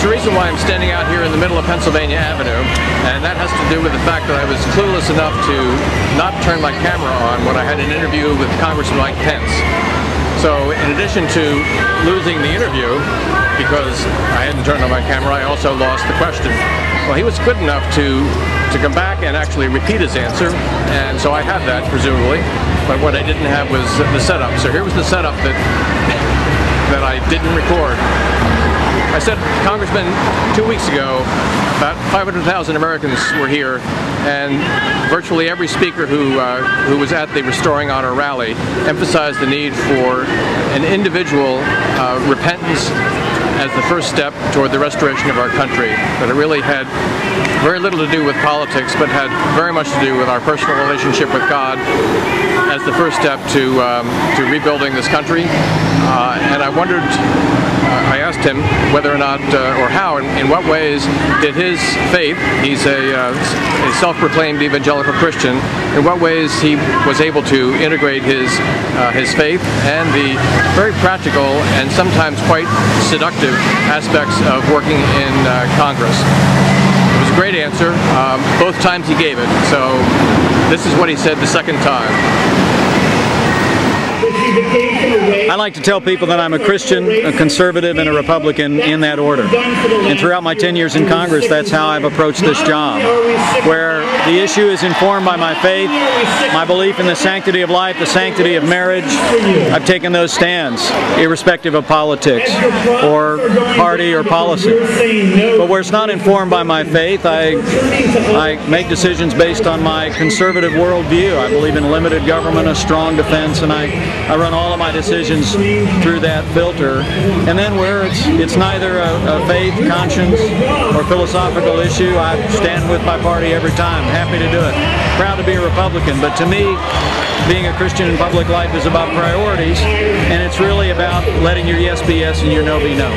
There's a reason why I'm standing out here in the middle of Pennsylvania Avenue, and that has to do with the fact that I was clueless enough to not turn my camera on when I had an interview with Congressman Mike Pence. So in addition to losing the interview, because I hadn't turned on my camera, I also lost the question. Well, he was good enough to come back and actually repeat his answer, and so I have that, presumably. But what I didn't have was the setup. So here was the setup that I didn't record. I said, Congressman, 2 weeks ago, about 500,000 Americans were here, and virtually every speaker who was at the Restoring Honor rally emphasized the need for an individual repentance as the first step toward the restoration of our country. That it really had very little to do with politics, but had very much to do with our personal relationship with God as the first step to rebuilding this country. And I wondered, I asked him whether or not, or how, in what ways did his faith, he's a self-proclaimed evangelical Christian, in what ways he was able to integrate his faith and the very practical and sometimes quite seductive aspects of working in Congress. It was a great answer, both times he gave it, so this is what he said the second time. I like to tell people that I'm a Christian, a conservative, and a Republican in that order. And throughout my 10 years in Congress, that's how I've approached this job, where the issue is informed by my faith, my belief in the sanctity of life, the sanctity of marriage. I've taken those stands, irrespective of politics or party or policy. But where it's not informed by my faith, I make decisions based on my conservative worldview. I believe in limited government, a strong defense, and I run all of my decisions through that filter. And then where it's neither a faith, conscience, or philosophical issue, I stand with my party every time. Happy to do it. Proud to be a Republican, but to me, being a Christian in public life is about priorities, and it's really about letting your yes be yes and your no be no.